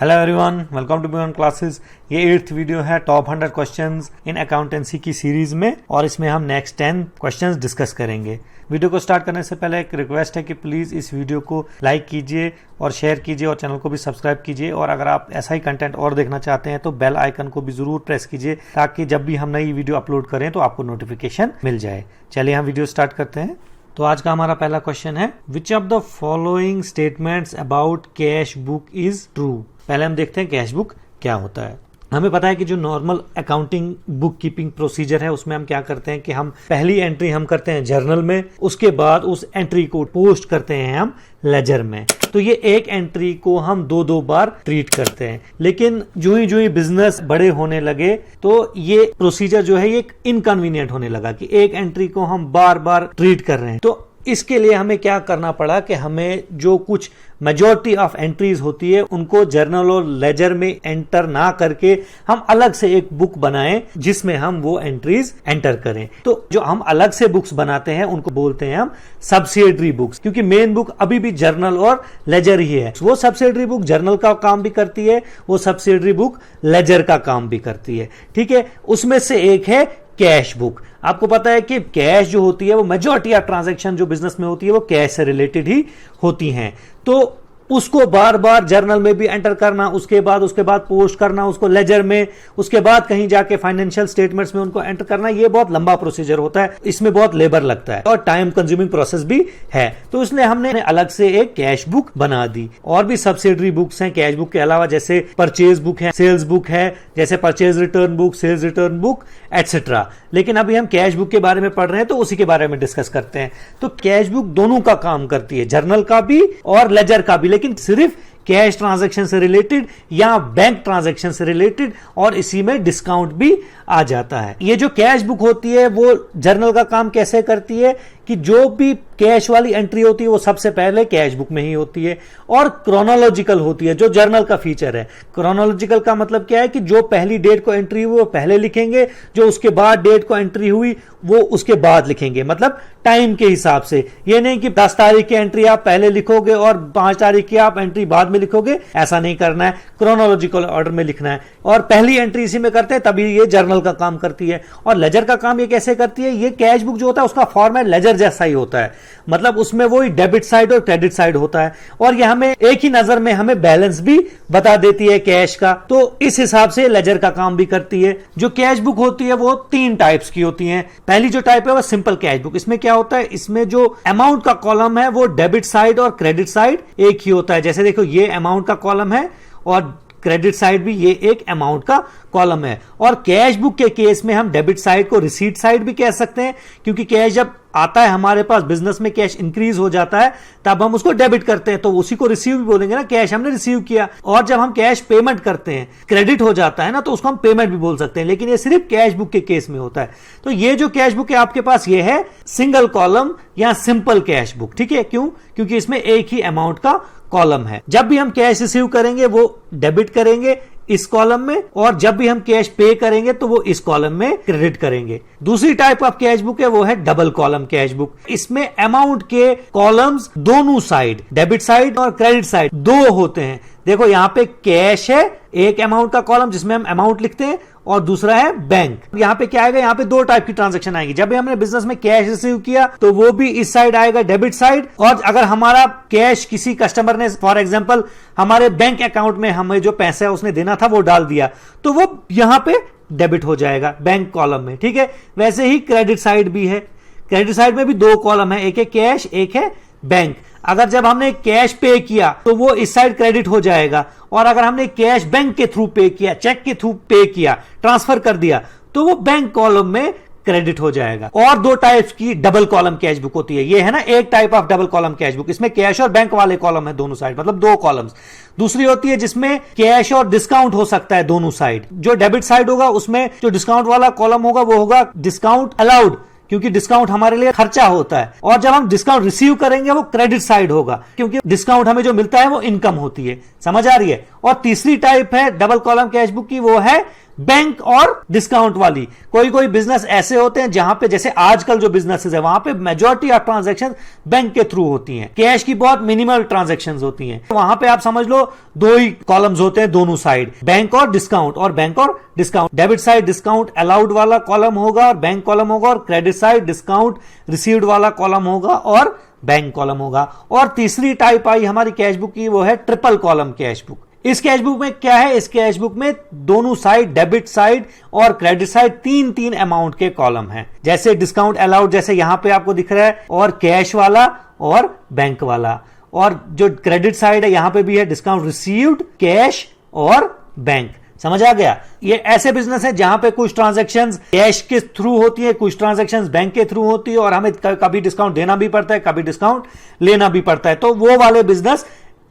Hello everyone, welcome to beyond classes. ये 8th video है top 100 questions in accountancy की series में, और इसमें हम नेक्स्ट 10 क्वेश्चंस डिस्कस करेंगे। वीडियो को स्टार्ट करने से पहले एक रिक्वेस्ट है कि प्लीज इस वीडियो को लाइक कीजिए और शेयर कीजिए और चैनल को भी सब्सक्राइब कीजिए। और अगर आप ऐसा ही कंटेंट और देखना चाहते हैं तो बेल आइकन को भी जरूर प्रेस कीजिए, ताकि जब भी हम नई वीडियो अपलोड करें तो आपको नोटिफिकेशन मिल जाए। चलिए हम वीडियो स्टार्ट करते हैं। तो आज का हमारा पहला क्वेश्चन है, विच of the following statements about cash book is true. पहले हम देखते हैं कैश बुक क्या होता है। हमें पता है कि जो normal accounting book keeping procedure है उसमें हम क्या करते हैं कि हम पहली एंट्री हम करते हैं जर्नल में, उसके बाद उस एंट्री को पोस्ट करते हैं हम लेजर में। तो ये एक एंट्री को हम दो बार ट्रीट करते हैं, लेकिन जो ही बिजनेस बड़े होने लगे तो ये प्रोसीजर जो है ये इनकन्वीनियंट होने लगा कि एक एंट्री को हम बार बार ट्रीट कर रहे हैं। तो इसके लिए हमें क्या करना पड़ा कि हमें जो कुछ मेजॉरिटी ऑफ एंट्रीज होती है उनको जर्नल और लेजर में एंटर ना करके हम अलग से एक बुक बनाएं जिसमें हम वो एंट्रीज एंटर करें। तो जो हम अलग से बुक्स बनाते हैं उनको बोलते हैं हम सब्सिडियरी बुक्स, क्योंकि मेन बुक अभी भी जर्नल और लेजर ही है। वो सब्सिडियरी बुक जर्नल का काम भी करती है, वो सब्सिडियरी बुक लेजर का काम भी करती है। ठीक है, उसमें से एक है कैश बुक। आपको पता है कि कैश जो होती है वो मेजॉरिटी ऑफ ट्रांजैक्शन जो बिजनेस में होती है वो कैश से रिलेटेड ही होती हैं। तो उसको बार बार जर्नल में भी एंटर करना, उसके बाद पोस्ट करना उसको लेजर में, उसके बाद कहीं जाके फाइनेंशियल स्टेटमेंट्स में उनको एंटर करना, ये बहुत लंबा प्रोसीजर होता है, इसमें बहुत लेबर लगता है और टाइम कंज्यूमिंग प्रोसेस भी है। तो इसलिए हमने अलग से एक कैश बुक बना दी। और भी सब्सिडियरी बुक्स हैं कैश बुक के अलावा, जैसे परचेज बुक है, सेल्स बुक है, जैसे purchase return book, sales return book etcetera. लेकिन अभी हम कैश बुक के बारे में पढ़ रहे हैं तो उसी के बारे में डिस्कस करते हैं। तो कैश बुक दोनों का काम करती है, जर्नल का भी और लेजर का भी, लेकिन सिर्फ कैश ट्रांजैक्शन से रिलेटेड या बैंक ट्रांजैक्शन से रिलेटेड, और इसी में डिस्काउंट भी आ जाता है। ये जो कैश बुक होती है वो जर्नल का काम कैसे करती है कि जो भी कैश वाली एंट्री होती है वो सबसे पहले कैश बुक में ही होती है और क्रोनोलॉजिकल होती है, जो जर्नल का फीचर है। क्रोनोलॉजिकल का मतलब क्या है कि जो पहली डेट को एंट्री हुई वो पहले लिखेंगे, जो उसके बाद डेट को एंट्री हुई वो उसके बाद लिखेंगे, मतलब टाइम के हिसाब से। ये नहीं कि 10 तारीख की एंट्री आप पहले लिखोगे और 5 तारीख की आप एंट्री बाद में लिखोगे, ऐसा नहीं करना है। क्रोनोलॉजिकल ऑर्डर में लिखना है और पहली एंट्री इसी में करते हैं, तभी ये जर्नल का काम करती है। और लेजर का काम ये कैसे करती है, ये कैश बुक जो होता है उसका फॉर्मेट लेजर जैसा ही होता है, मतलब उसमें वही डेबिट साइड और क्रेडिट साइड होता है, और ये हमें एक ही नजर में हमें बैलेंस भी बता देती है कैश का। तो इस हिसाब से लेजर का काम भी करती है। जो कैश बुक होती है वो 3 टाइप्स की होती है। पहली जो टाइप है वो सिंपल कैश बुक। इसमें क्या होता है, इसमें जो अमाउंट का कॉलम है वो डेबिट साइड और क्रेडिट साइड एक ही होता है। जैसे देखो ये अमाउंट का कॉलम है और क्रेडिट साइड भी ये एक अमाउंट का कॉलम है। और कैश बुक के केस में हम डेबिट साइड को रिसीट साइड भी कह सकते हैं, क्योंकि कैश जब आता है हमारे पास, बिजनेस में कैश इंक्रीज हो जाता है तब हम उसको डेबिट करते हैं, तो उसी को रिसीव भी बोलेंगे ना, कैश हमने रिसीव किया। और जब हम कैश पेमेंट करते हैं, क्रेडिट हो जाता है ना, तो उसको हम पेमेंट भी बोल सकते हैं, लेकिन ये सिर्फ कैश बुक के केस में होता है। तो ये जो कैश बुक है आपके पास ये है सिंगल कॉलम या सिंपल कैश बुक। ठीक है, क्यों? क्योंकि इसमें एक ही अमाउंट का कॉलम है। जब भी हम कैश रिसीव करेंगे वो डेबिट करेंगे इस कॉलम में, और जब भी हम कैश पे करेंगे तो वो इस कॉलम में क्रेडिट करेंगे। दूसरी टाइप ऑफ कैश बुक है वो है डबल कॉलम कैश बुक। इसमें अमाउंट के कॉलम्स दोनों साइड, डेबिट साइड और क्रेडिट साइड, दो होते हैं। देखो यहाँ पे कैश है, एक अमाउंट का कॉलम जिसमें हम अमाउंट लिखते हैं, और दूसरा है बैंक। यहाँ पे क्या आएगा, यहाँ पे 2 टाइप की ट्रांजैक्शन आएगी। जब भी हमने बिजनेस में कैश रिसीव किया तो वो भी इस साइड आएगा, डेबिट साइड। और अगर हमारा कैश किसी कस्टमर ने फॉर एग्जांपल हमारे बैंक अकाउंट में हमें जो पैसा उसने देना था वो डाल दिया, तो वो यहाँ पे डेबिट हो जाएगा बैंक कॉलम में। ठीक है, वैसे ही क्रेडिट साइड भी है। क्रेडिट साइड में भी 2 कॉलम है, एक है कैश, एक है बैंक। अगर जब हमने कैश पे किया तो वो इस साइड क्रेडिट हो जाएगा, और अगर हमने कैश बैंक के थ्रू पे किया, चेक के थ्रू पे किया, ट्रांसफर कर दिया, तो वो बैंक कॉलम में क्रेडिट हो जाएगा। और 2 टाइप्स की डबल कॉलम कैश बुक होती है। ये है ना एक type of double column cash book, इसमें कैश और बैंक वाले कॉलम है दोनों साइड, मतलब 2 कॉलम्स। दूसरी होती है जिसमें कैश और डिस्काउंट हो सकता है दोनों साइड। जो डेबिट साइड होगा उसमें जो डिस्काउंट वाला कॉलम होगा वो होगा डिस्काउंट अलाउड, क्योंकि डिस्काउंट हमारे लिए खर्चा होता है। और जब हम डिस्काउंट रिसीव करेंगे वो क्रेडिट साइड होगा, क्योंकि डिस्काउंट हमें जो मिलता है वो इनकम होती है। समझ आ रही है? और तीसरी टाइप है डबल कॉलम कैश बुक की, वो है बैंक और डिस्काउंट वाली। कोई कोई बिजनेस ऐसे होते हैं जहां पे, जैसे आजकल जो बिजनेसेस है वहां पे मेजॉरिटी ऑफ ट्रांजैक्शन बैंक के थ्रू होती हैं, कैश की बहुत मिनिमल ट्रांजैक्शंस होती हैं। वहां पे आप समझ लो दो ही कॉलम्स होते हैं दोनों साइड, बैंक और डिस्काउंट, और बैंक और discount. Debit side discount allowed वाला कॉलम होगा और बैंक कॉलम होगा, और क्रेडिट साइड डिस्काउंट रिसीव्ड वाला कॉलम होगा और बैंक कॉलम होगा। और तीसरी टाइप आई हमारी कैश बुक की, वो है ट्रिपल कॉलम कैश बुक। इस कैश बुक में क्या है, इस कैश बुक में दोनों साइड, डेबिट साइड और क्रेडिट साइड, तीन तीन अमाउंट के कॉलम हैं। जैसे डिस्काउंट अलाउड जैसे यहां पे आपको दिख रहा है, और कैश वाला और बैंक वाला। और जो क्रेडिट साइड है यहां पे भी है डिस्काउंट रिसीव्ड, कैश और बैंक। समझ आ गया? ये ऐसे बिजनेस है जहां पे कुछ ट्रांजैक्शंस कैश के थ्रू होती है, कुछ ट्रांजैक्शंस बैंक के थ्रू होती है, और हमें कभी डिस्काउंट देना भी पड़ता है, कभी डिस्काउंट लेना भी पड़ता है। तो वो वाले business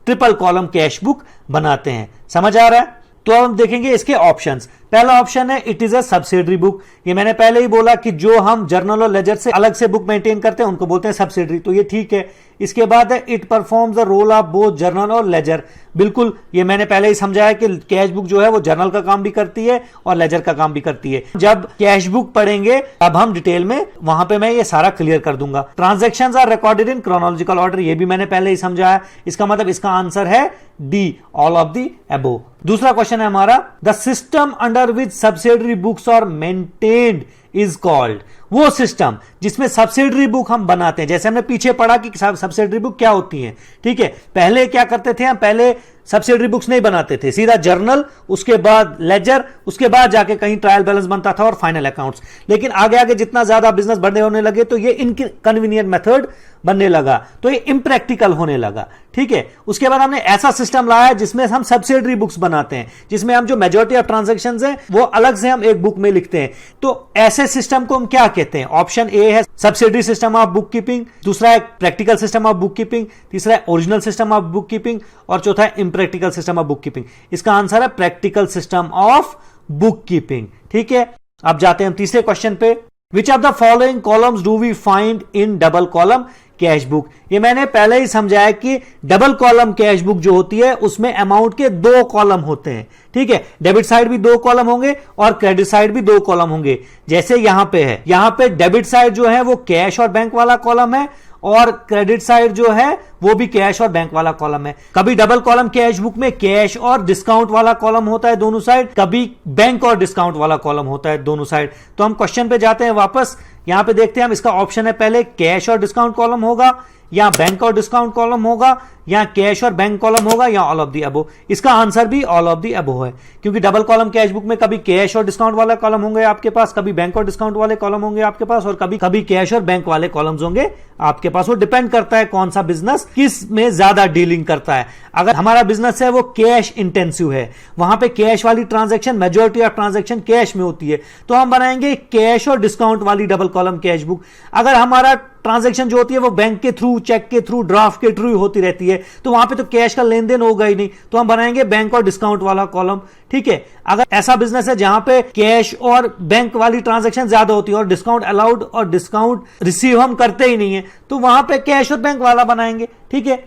triple column cash book बनाते हैं। समझ आ रहा है? तो हम देखेंगे इसके ऑप्शंस। पहला ऑप्शन है it is a subsidiary book. ये मैंने पहले ही बोला कि जो हम जर्नल और लेजर से अलग से बुक मेंटेन करते हैं उनको बोलते हैं सब्सिडरी, तो ये ठीक है। इसके बाद है it performs the role of both journal और लेजर। बिल्कुल, ये मैंने पहले ही समझाया कि कैश बुक जो है वो जर्नल का काम भी करती है और लेजर का काम भी करती है। जब कैश बुक पढ़ेंगे अब हम डिटेल में वहां पे मैं ये सारा क्लियर कर दूंगा। Transactions are recorded in chronological order, ये भी मैंने पहले ही समझाया। इसका मतलब इसका आंसर है D, all of the above. दूसरा क्वेश्चन है हमारा, the system under which subsidiary books are maintained is called. वो सिस्टम जिसमें सब्सिडरी बुक हम बनाते हैं, जैसे हमने पीछे पढ़ा कि सब्सिडरी बुक क्या होती है, ठीक है। पहले क्या करते थे हम, पहले सब्सिडरी बुक्स नहीं बनाते थे, सीधा जर्नल, उसके बाद लेजर, उसके बाद जाके कहीं ट्रायल बैलेंस बनता था और फाइनल अकाउंट्स। लेकिन आगे आगे जितना ज्यादा बिजनेस बड़े होने लगे तो ये इनकन्वीनियंट मेथड बनने लगा, तो ये इम्प्रैक्टिकल होने लगा, ठीक है। उसके बाद हमने ऐसा सिस्टम लाया जिसमें हम सब्सिडरी बुक्स बनाते हैं, जिसमें हम जो मेजॉरिटी ऑफ ट्रांजैक्शंस हैं वो अलग से हम एक बुक में लिखते हैं। तो ऐसे सिस्टम को हम क्या कहते हैं? ऑप्शन ए है subsidiary system of book keeping, दूसरा है practical system of book keeping, तीसरा है original system of book keeping, और चौथा है impractical system of book keeping. इसका आंसर है practical system of book keeping, ठीक है। अब जाते हैं हम तीसरे क्वेश्चन पे। Which of the following columns do we find in double column cash book? ये मैंने पहले ही समझाया कि डबल कॉलम कैश बुक जो होती है उसमें अमाउंट के दो कॉलम होते हैं, ठीक है। डेबिट साइड भी दो कॉलम होंगे और क्रेडिट साइड भी दो कॉलम होंगे। जैसे यहां पे है, यहां पे डेबिट साइड जो है वो कैश और बैंक वाला कॉलम है, और क्रेडिट साइड जो है वो भी कैश और बैंक वाला कॉलम है। कभी डबल कॉलम कैश बुक में कैश और डिस्काउंट वाला कॉलम होता है दोनों साइड, कभी बैंक और डिस्काउंट वाला कॉलम होता है दोनों साइड। तो हम क्वेश्चन पे जाते हैं वापस, यहां पे देखते हैं हम। इसका ऑप्शन है पहले कैश और डिस्काउंट कॉलम होगा, या बैंक और डिस्काउंट कॉलम होगा, या कैश और बैंक कॉलम होगा, या ऑल ऑफ द अबोव। इसका आंसर भी ऑल ऑफ द अबोव है, क्योंकि डबल कॉलम कैश बुक में कभी कैश और डिस्काउंट वाला कॉलम होंगे आपके पास, कभी बैंक और डिस्काउंट वाले कॉलम होंगे आपके पास, और कभी कभी कैश और बैंक वाले कॉलम्स होंगे आपके पास। वो डिपेंड करता है कौन सा बिजनेस किस में ज्यादा डीलिंग करता है। अगर हमारा बिजनेस है वो कैश इंटेंसिव है, वहां पे कैश वाली transaction, majority of transaction cash में होती है, तो हम बनाएंगे कैश और डिस्काउंट वाली डबल कॉलम कैश बुक। अगर हमारा ट्रांजैक्शन जो होती है वो बैंक के थ्रू, चेक के थ्रू, ड्राफ्ट के थ्रू होती रहती है, तो वहां पे तो कैश का लेन देन होगा ही नहीं, तो हम बनाएंगे बैंक और डिस्काउंट वाला कॉलम, ठीक है। अगर ऐसा बिजनेस है जहां पे कैश और बैंक वाली ट्रांजैक्शन ज्यादा होती है और डिस्काउंट अलाउड और डिस्काउंट रिसीव हम करते ही नहीं है, तो वहां पे कैश और बैंक वाला बनाएंगे, ठीक है।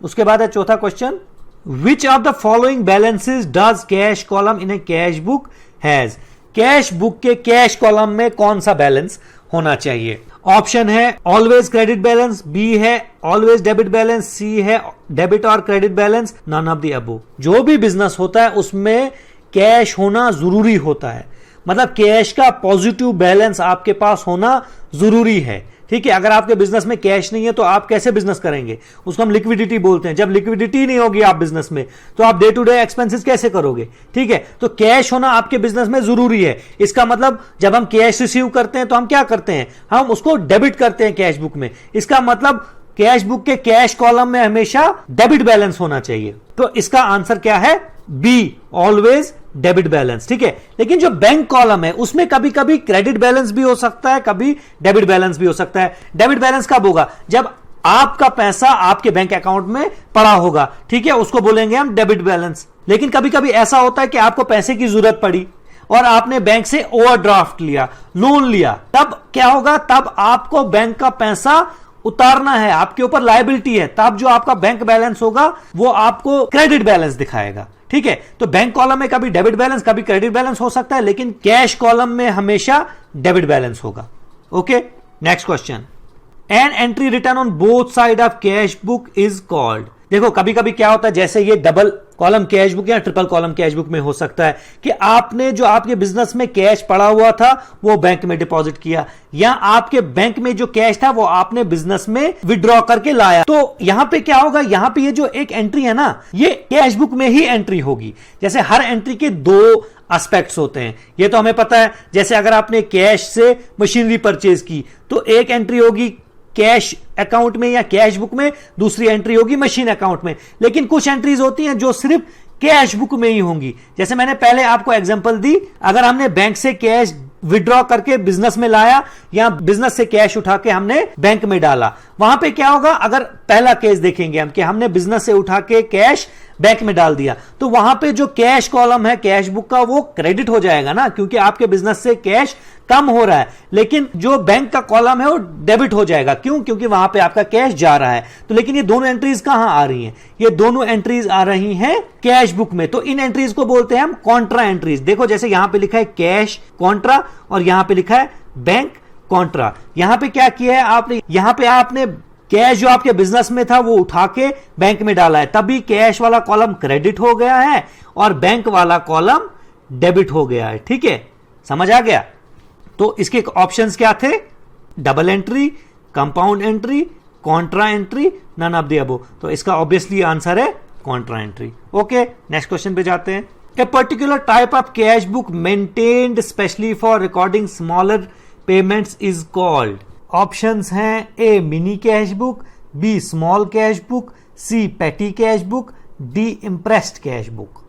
उसके बाद है चौथा question, which of the following balances does cash column in a cash book has? Cash book के कैश कॉलम में कौन सा बैलेंस होना चाहिए? ऑप्शन है ऑलवेज क्रेडिट बैलेंस, बी है ऑलवेज डेबिट बैलेंस, सी है डेबिट और credit balance, none of the above. जो भी बिजनेस होता है उसमें कैश होना जरूरी होता है, मतलब कैश का पॉजिटिव बैलेंस आपके पास होना जरूरी है, ठीक है। अगर आपके बिजनेस में कैश नहीं है तो आप कैसे बिजनेस करेंगे? उसको हम लिक्विडिटी बोलते हैं। जब लिक्विडिटी नहीं होगी आप बिजनेस में तो आप डे टू डे एक्सपेंसेस कैसे करोगे, ठीक है। तो कैश होना आपके बिजनेस में जरूरी है। इसका मतलब जब हम कैश रिसीव करते हैं तो हम क्या करते हैं, हम उसको डेबिट करते हैं कैश बुक में। इसका मतलब कैश बुक के कैश कॉलम में हमेशा डेबिट बैलेंस होना चाहिए। तो इसका आंसर क्या है? बी, ऑलवेज डेबिट बैलेंस, ठीक है। लेकिन जो बैंक कॉलम है उसमें कभी कभी क्रेडिट बैलेंस भी हो सकता है, कभी डेबिट बैलेंस भी हो सकता है। डेबिट बैलेंस कब होगा? जब आपका पैसा आपके बैंक अकाउंट में पड़ा होगा, ठीक है, उसको बोलेंगे हम डेबिट बैलेंस। लेकिन कभी कभी ऐसा होता है कि आपको पैसे की जरूरत पड़ी और आपने बैंक से ओवरड्राफ्ट लिया, लोन लिया, तब क्या होगा? तब आपको बैंक का पैसा उतारना है, आपके ऊपर लायबिलिटी है, तब जो आपका बैंक बैलेंस होगा वो आपको क्रेडिट बैलेंस दिखाएगा। ठीक है, तो बैंक कॉलम में कभी डेबिट बैलेंस कभी क्रेडिट बैलेंस हो सकता है, लेकिन कैश कॉलम में हमेशा डेबिट बैलेंस होगा। Okay, next question, an entry return on both side of cash book is called. देखो कभी कभी क्या होता है, जैसे ये डबल कॉलम कैश बुक या ट्रिपल कॉलम कैश बुक में हो सकता है कि आपने जो आपके बिजनेस में कैश पड़ा हुआ था वो बैंक में डिपॉजिट किया, या आपके बैंक में जो कैश था वो आपने बिजनेस में विड्रॉ करके लाया। तो यहां पे क्या होगा, यहां पे ये जो एक एंट्री है ना, ये कैश बुक में ही एंट्री होगी। जैसे हर एंट्री के दो एस्पेक्ट्स होते हैं, ये तो हमें पता है। जैसे अगर आपने कैश से मशीनरी परचेज की तो एक एंट्री होगी कैश अकाउंट में या कैश बुक में, दूसरी एंट्री होगी मशीन अकाउंट में। लेकिन कुछ एंट्रीज होती हैं जो सिर्फ कैश बुक में ही होंगी। जैसे मैंने पहले आपको एग्जांपल दी, अगर हमने बैंक से कैश विड्रॉ करके बिजनेस में लाया या बिजनेस से कैश उठा के हमने बैंक में डाला, वहां पे क्या होगा, अगर पहला केस देखेंगे हम कि हमने बिजनेस से उठा के कैश बैंक में डाल दिया, तो वहां पे जो कैश कॉलम है कैश बुक का वो क्रेडिट हो जाएगा ना, क्योंकि आपके बिजनेस से कैश कम हो रहा है। लेकिन जो बैंक का कॉलम है वो डेबिट हो जाएगा, क्यों, क्योंकि वहां पे आपका कैश जा रहा है। तो लेकिन ये दोनों एंट्रीज कहां आ रही हैं, ये दोनों एंट्रीज आ रही हैं कैश बुक में। तो इन एंट्रीज को बोलते हैं हम कॉन्ट्रा एंट्रीज। देखो जैसे यहां पे लिखा है कैश कॉन्ट्रा और यहां पे लिखा है बैंक कॉन्ट्रा। यहां पे क्या किया है आपने, यहां पे आपने कैश जो आपके बिजनेस में था वो उठा के बैंक में डाला है, तभी कैश वाला कॉलम क्रेडिट हो गया है और बैंक वाला कॉलम डेबिट हो गया है। ठीक है, समझ आ गया। तो इसके ऑप्शंस क्या थे, double entry, compound entry, contra entry, none of the above. तो इसका ऑब्वियसली आंसर है contra entry. Okay, next question पे जाते हैं। A particular type of cash book maintained specially for recording smaller payments is called. Options हैं, A mini cash book, B small cash book, C petty cash book, D impressed cash book.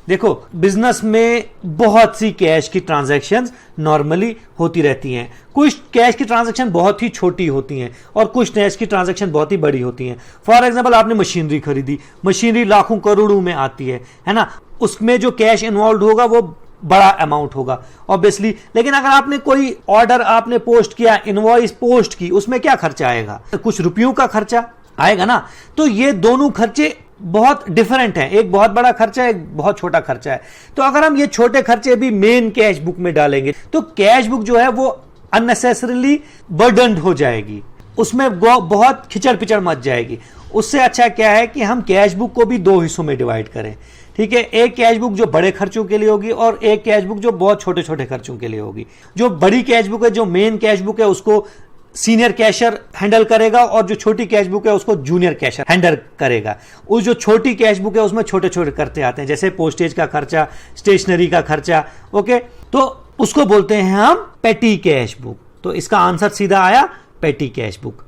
देखो business में बहुत सी cash की transactions normally होती रहती हैं। कुछ कैश की ट्रांजैक्शन बहुत ही छोटी होती हैं और कुछ कैश की ट्रांजैक्शन बहुत ही बड़ी होती हैं। फॉर एग्जांपल आपने मशीनरी खरीदी, मशीनरी लाखों करोड़ों में आती है ना, उसमें जो कैश इन्वॉल्व होगा वो बड़ा अमाउंट होगा ऑब्वियसली। लेकिन अगर आपने कोई ऑर्डर आपने पोस्ट किया, इनवॉइस पोस्ट की, उसमें क्या खर्चा आएगा, कुछ रुपयों का खर्चा आएगा ना। तो ये दोनों खर्चे बहुत डिफरेंट हैं, एक बहुत बड़ा खर्चा है, एक बहुत छोटा खर्चा है। तो अगर हम ये छोटे खर्चे भी मेन कैश बुक में डालेंगे तो कैश बुक जो है वो अननेसेसरीली बर्डन्ड हो जाएगी, उसमें बहुत खिचड़ पिचड़ मच जाएगी। उससे अच्छा क्या है कि हम कैश बुक को भी दो हिस्सों में डिवाइड करें। ठीक है, एक कैश बुक जो बड़े खर्चों के लिए होगी और एक कैश बुक जो बहुत छोटे छोटे खर्चों के लिए होगी। जो बड़ी कैश बुक है, जो मेन कैश बुक है, उसको सीनियर कैशर हैंडल करेगा और जो छोटी कैश बुक है उसको जूनियर कैशर हैंडल करेगा। उस जो छोटी कैश बुक है उसमें छोटे छोटे खर्चे आते हैं, जैसे पोस्टेज का खर्चा, स्टेशनरी का खर्चा। ओके, तो उसको बोलते हैं हम पेटी कैश बुक। तो इसका आंसर सीधा आया पेटी कैश बुक।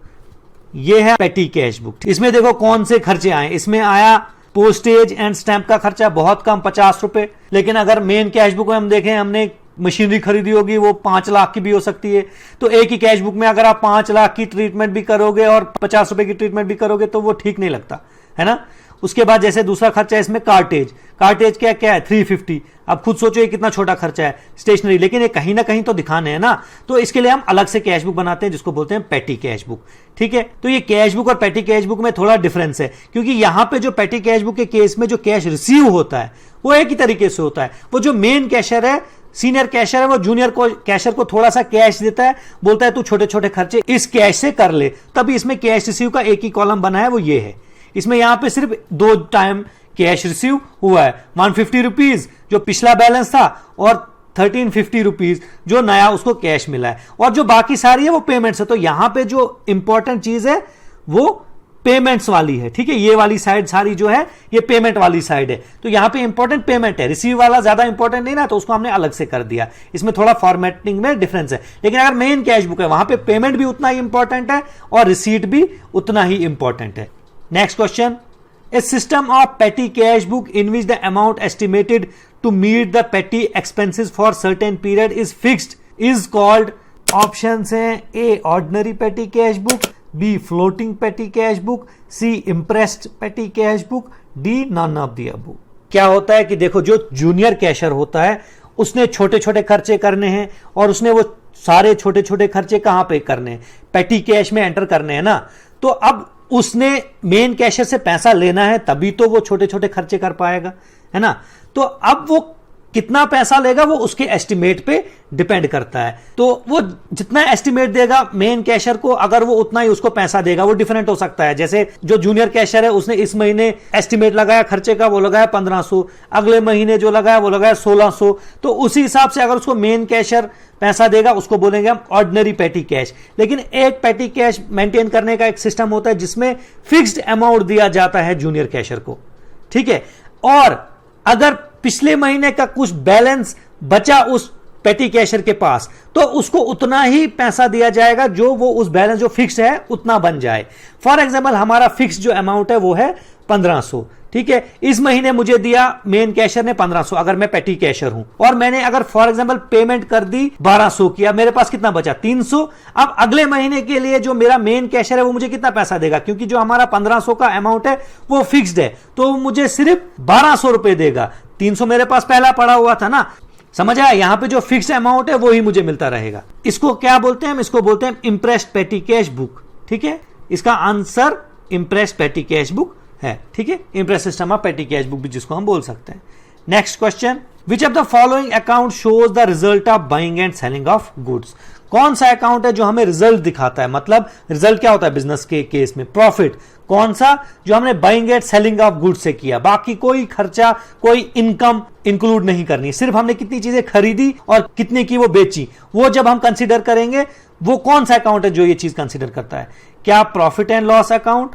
ये है पेटी कैश बुक। इसमें देखो कौन से खर्चे आए, इसमें आया पोस्टेज एंड स्टैंप का खर्चा बहुत कम, 50 रुपए। लेकिन अगर मेन कैश बुक में हम देखें, हमने मशीनरी खरीदी होगी वो 5 लाख की भी हो सकती है। तो एक ही कैश बुक में अगर आप 5 लाख की ट्रीटमेंट भी करोगे और 50 रुपए की ट्रीटमेंट भी करोगे तो वो ठीक नहीं लगता है ना। उसके बाद जैसे दूसरा खर्चा है इसमें कार्टेज। कार्टेज क्या क्या है, 350। अब खुद सोचो ये कितना छोटा खर्चा है। स्टेशनरी, लेकिन ये कहीं ना कहीं तो दिखाने हैं ना, तो इसके लिए हम अलग से कैश बुक बनाते हैं जिसको बोलते हैं पेटी कैश बुक। ठीक है, तो ये कैश बुक और पेटी कैश बुक में थोड़ा डिफरेंस है, क्योंकि यहां पे जो पेटी कैश बुक के केस में जो कैश रिसीव होता है वो एक ही तरीके से होता है। वो जो मेन कैशर है, सीनियर कैशर है, वो जूनियर कैशर को थोड़ा सा कैश देता है, बोलता है तू छोटे छोटे खर्चे इस कैश से कर ले। तभी इसमें कैश रिसीव का एक ही कॉलम बना है, वो ये है। इसमें यहां पे सिर्फ 2 टाइम कैश रिसीव हुआ है, 150 रुपीज जो पिछला बैलेंस था और 1350 रुपीज जो नया उसको कैश मिला है, और जो बाकी सारी है वो पेमेंट्स है। तो यहां पे जो इंपॉर्टेंट चीज है वो पेमेंट्स वाली है। ठीक है, ये वाली साइड सारी जो है ये पेमेंट वाली साइड है। तो यहां पे इंपॉर्टेंट पेमेंट है, रिसीव वाला ज्यादा इंपॉर्टेंट नहीं ना, तो उसको हमने अलग से कर दिया। इसमें थोड़ा फॉर्मेटिंग में डिफरेंस है। लेकिन अगर मेन कैश बुक है वहां पे पेमेंट भी उतना ही इंपॉर्टेंट है और रिसीट भी उतना ही इंपॉर्टेंट है। Next question, A system of petty cash book in which the amount estimated to meet the petty expenses for certain period is fixed is called. Options हैं, A ordinary petty cash book, B floating petty cash book, C impressed petty cash book, D none of the above. क्या होता है कि देखो जो junior कैशर होता है उसने छोटे छोटे खर्चे करने हैं और उसने वो सारे छोटे छोटे खर्चे कहां पे करने हैं, पेटी कैश में एंटर करने हैं ना। तो अब उसने मेन कैशियर से पैसा लेना है, तभी तो वो छोटे छोटे खर्चे कर पाएगा, है ना। तो अब वो कितना पैसा लेगा वो उसके एस्टिमेट पे डिपेंड करता है। तो वो जितना एस्टिमेट देगा मेन कैशियर को, अगर वो उतना ही उसको पैसा देगा, वो डिफरेंट हो सकता है। जैसे जो जूनियर कैशियर है उसने इस महीने एस्टिमेट लगाया खर्चे का, वो लगाया 1500, अगले महीने जो लगाया वो लगाया 1600। तो उसी हिसाब से अगर उसको मेन कैशियर पैसा देगा उसको बोलेंगे हम ऑर्डिनरी पेटी कैश। लेकिन एक पेटी कैश मेंटेन करने का एक सिस्टम होता है जिसमें फिक्स्ड अमाउंट दिया जाता है जूनियर कैशियर को, ठीक है। और अगर पिछले महीने का कुछ बैलेंस बचा उस पेटी कैशियर के पास, तो उसको उतना ही पैसा दिया जाएगा जो वो उस बैलेंस जो फिक्स है उतना बन जाए। फॉर एग्जांपल हमारा फिक्स जो अमाउंट है वो है 1500, ठीक है। इस महीने मुझे दिया मेन कैशियर ने 1500, अगर मैं पेटी कैशियर हूं, और मैंने अगर फॉर एग्जांपल पेमेंट कर दी 1200 किया, मेरे पास कितना बचा 300। अब अगले महीने के लिए जो मेरा मेन कैशियर है वो मुझे कितना पैसा देगा, क्योंकि जो हमारा 1500 का अमाउंट है वो फिक्स्ड है, तो मुझे सिर्फ 1200 रुपए देगा। 300 मेरे पास पहला पड़ा हुआ था ना, समझ आया। यहां पे जो फिक्स अमाउंट है वो ही मुझे मिलता रहेगा। इसको क्या बोलते हैं, इसको बोलते हैं इंप्रेस्ड पेटी कैश बुक, ठीक है। इसका आंसर इंप्रेस्ड पेटी कैश बुक है, ठीक है। Impress system of petty cash book भी जिसको हम बोल सकते हैं। Next question, which of the following account shows the result of buying and selling of goods. कौन सा अकाउंट है जो हमें रिजल्ट दिखाता है, मतलब रिजल्ट क्या होता है बिजनेस के केस में, प्रॉफिट। कौन सा, जो हमने buying and selling of goods से किया, बाकी कोई खर्चा कोई इनकम इंक्लूड नहीं करनी, सिर्फ हमने कितनी चीजें खरीदी और कितने की वो बेची, वो जब हम कंसीडर करेंगे वो कौन सा अकाउंट है जो ये चीज कंसीडर करता है। क्या प्रॉफिट एंड लॉस अकाउंट,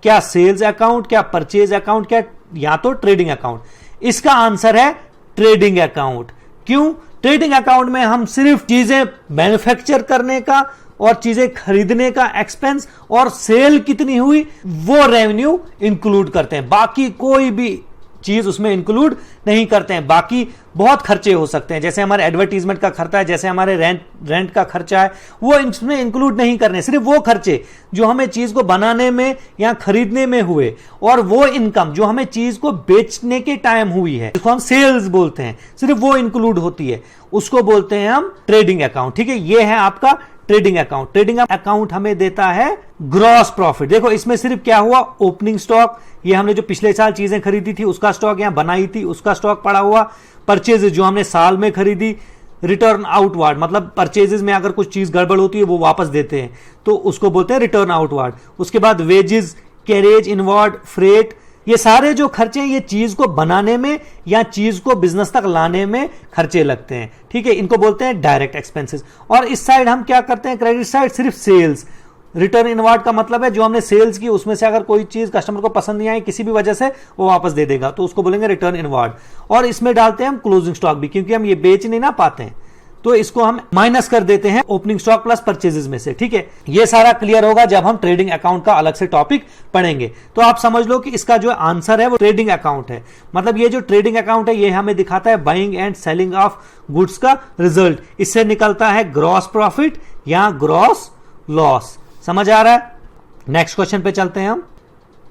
क्या सेल्स अकाउंट, क्या परचेज अकाउंट, क्या या तो ट्रेडिंग अकाउंट। इसका आंसर है ट्रेडिंग अकाउंट। क्यों, ट्रेडिंग अकाउंट में हम सिर्फ चीजें मैन्युफैक्चर करने का और चीजें खरीदने का एक्सपेंस और सेल कितनी हुई वो रेवेन्यू इंक्लूड करते हैं, बाकी कोई भी चीज उसमें इंक्लूड नहीं करते हैं। बाकी बहुत खर्चे हो सकते हैं, जैसे हमारे एडवर्टीजमेंट का खर्चा है, जैसे हमारे रेंट का खर्चा है, वो इसमें इंक्लूड नहीं करने। सिर्फ वो खर्चे जो हमें चीज को बनाने में या खरीदने में हुए, और वो इनकम जो हमें चीज को बेचने के टाइम हुई है, जिसको हम सेल्स बोलते हैं, सिर्फ वो इंक्लूड होती है, उसको बोलते हैं हम ट्रेडिंग अकाउंट, ठीक है। ये है आपका ट्रेडिंग अकाउंट। ट्रेडिंग अकाउंट हमें देता है ग्रॉस प्रॉफिट। देखो इसमें सिर्फ क्या हुआ, ओपनिंग स्टॉक, ये हमने जो पिछले साल चीजें खरीदी थी उसका स्टॉक यहां बनाई थी उसका स्टॉक पड़ा हुआ, परचेज जो हमने साल में खरीदी, रिटर्न आउटवार्ड मतलब परचेजेस में अगर कुछ चीज गड़बड़ होती है वो वापस देते हैं तो उसको बोलते हैं रिटर्न आउटवार्ड। उसके बाद वेजेस, कैरेज इनवार्ड, फ्रेट, ये सारे जो खर्चे हैं ये चीज को बनाने में या चीज को बिजनेस तक लाने में खर्चे लगते हैं, ठीक है। इनको बोलते हैं डायरेक्ट एक्सपेंसेस। और इस साइड हम क्या करते हैं, क्रेडिट साइड सिर्फ सेल्स। रिटर्न इनवार्ड का मतलब है जो हमने सेल्स की उसमें से अगर कोई चीज कस्टमर को पसंद नहीं आई किसी भी वजह से वो वापस दे देगा तो उसको बोलेंगे रिटर्न इनवार्ड। और इसमें डालते हैं हम क्लोजिंग स्टॉक भी, क्योंकि हम ये बेच नहीं ना पाते हैं तो इसको हम माइनस कर देते हैं ओपनिंग स्टॉक प्लस परचेजेस में से, ठीक है। ये सारा क्लियर होगा जब हम ट्रेडिंग अकाउंट का अलग से टॉपिक पढ़ेंगे। तो आप समझ लो कि इसका जो आंसर है वो ट्रेडिंग अकाउंट है। मतलब ये जो ट्रेडिंग अकाउंट है ये हमें दिखाता है buying and selling of goods का रिजल्ट। इससे निकलता है ग्रॉस प्रॉफिट या ग्रॉस लॉस। समझ आ रहा है। नेक्स्ट क्वेश्चन पे चलते हैं हम।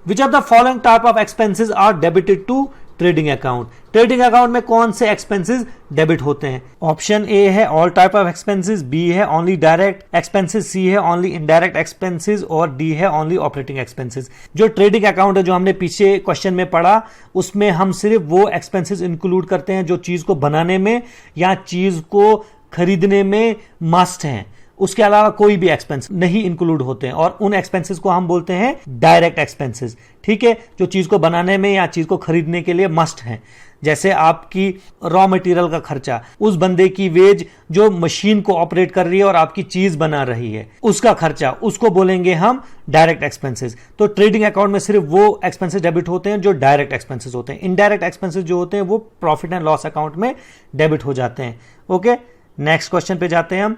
Which of the following type of expenses are debited to trading account. Trading account में कौन से एक्सपेंसेस डेबिट होते हैं। ऑप्शन ए है all type of expenses, B है ओनली डायरेक्ट एक्सपेंसेस, सी है ओनली इनडायरेक्ट एक्सपेंसेस और डी है ओनली ऑपरेटिंग एक्सपेंसेस। जो ट्रेडिंग अकाउंट है जो हमने पीछे क्वेश्चन में पढ़ा उसमें हम सिर्फ वो एक्सपेंसेस इंक्लूड करते हैं जो चीज को बनाने में या चीज को खरीदने में मस्ट हैं, उसके अलावा कोई भी एक्सपेंस नहीं इंक्लूड होते हैं और उन एक्सपेंसेस को हम बोलते हैं डायरेक्ट एक्सपेंसेस, ठीक है। जो चीज को बनाने में या चीज को खरीदने के लिए मस्ट है, जैसे आपकी रॉ मटेरियल का खर्चा, उस बंदे की वेज जो मशीन को ऑपरेट कर रही है और आपकी चीज बना रही है उसका खर्चा, उसको बोलेंगे हम डायरेक्ट एक्सपेंसेस। तो ट्रेडिंग अकाउंट में सिर्फ वो एक्सपेंसेस डेबिट होते हैं जो डायरेक्ट एक्सपेंसेस होते हैं। इनडायरेक्ट एक्सपेंसेस जो होते हैं वो प्रॉफिट एंड लॉस अकाउंट में डेबिट हो जाते हैं। ओके, नेक्स्ट क्वेश्चन पे जाते हैं हम।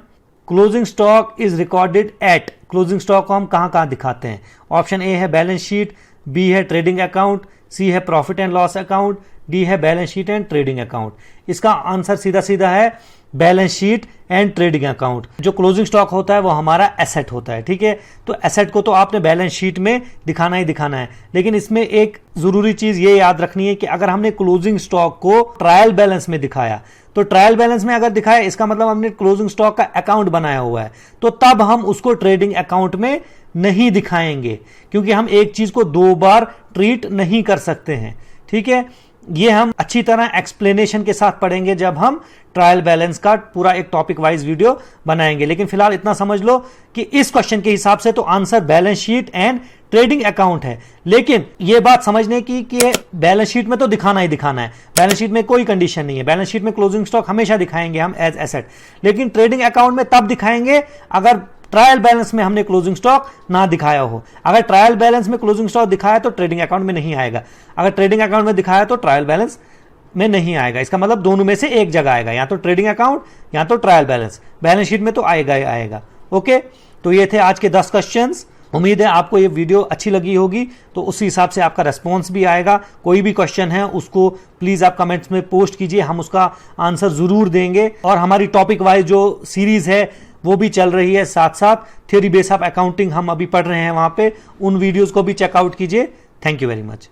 Closing stock is recorded at. Closing stock को हम कहां कहां दिखाते हैं। ऑप्शन ए है बैलेंस शीट, बी है ट्रेडिंग अकाउंट, सी है profit and loss account, D है balance sheet and trading account. इसका आंसर सीधा सीधा है balance sheet and trading account. जो क्लोजिंग स्टॉक होता है वो हमारा एसेट होता है, ठीक है। तो एसेट को तो आपने बैलेंस शीट में दिखाना ही दिखाना है, लेकिन इसमें एक जरूरी चीज ये याद रखनी है कि अगर हमने क्लोजिंग स्टॉक को ट्रायल बैलेंस में दिखाया, तो ट्रायल बैलेंस में अगर दिखाया इसका मतलब हमने क्लोजिंग स्टॉक का अकाउंट बनाया हुआ है, तो तब हम उसको ट्रेडिंग अकाउंट में नहीं दिखाएंगे, क्योंकि हम एक चीज को दो बार ट्रीट नहीं कर सकते हैं, ठीक है। ये हम अच्छी तरह एक्सप्लेनेशन के साथ पढ़ेंगे जब हम ट्रायल बैलेंस का पूरा एक टॉपिक वाइज वीडियो बनाएंगे। लेकिन फिलहाल इतना समझ लो कि इस क्वेश्चन के हिसाब से तो answer balance sheet and trading account है। लेकिन यह बात समझने की कि बैलेंस शीट में तो दिखाना ही दिखाना है, बैलेंस शीट में कोई कंडीशन नहीं है। बैलेंस शीट में क्लोजिंग स्टॉक हमेशा दिखाएंगे हम एज एसेट, लेकिन ट्रेडिंग अकाउंट में तब दिखाएंगे अगर ट्रायल बैलेंस में हमने क्लोजिंग स्टॉक ना दिखाया हो। अगर ट्रायल बैलेंस में क्लोजिंग स्टॉक दिखाया तो ट्रेडिंग अकाउंट में नहीं आएगा, अगर ट्रेडिंग अकाउंट में दिखाया तो ट्रायल बैलेंस में नहीं आएगा। इसका मतलब दोनों में से एक जगह आएगा, या तो ट्रेडिंग अकाउंट या तो ट्रायल बैलेंस। बैलेंस शीट में तो आएगा ही आएगा। ओके, तो ये थे आज के 10 क्वेश्चंस। उम्मीद है आपको ये वीडियो अच्छी लगी होगी, तो उसी हिसाब से आपका रेस्पॉन्स भी आएगा। कोई भी क्वेश्चन है उसको प्लीज आप कमेंट्स में पोस्ट कीजिए, हम उसका आंसर जरूर देंगे। और हमारी टॉपिक वाइज जो सीरीज है वो भी चल रही है, साथ साथ थ्योरी बेस ऑफ अकाउंटिंग हम अभी पढ़ रहे हैं, वहां पे उन वीडियोस को भी चेकआउट कीजिए। Thank you very much.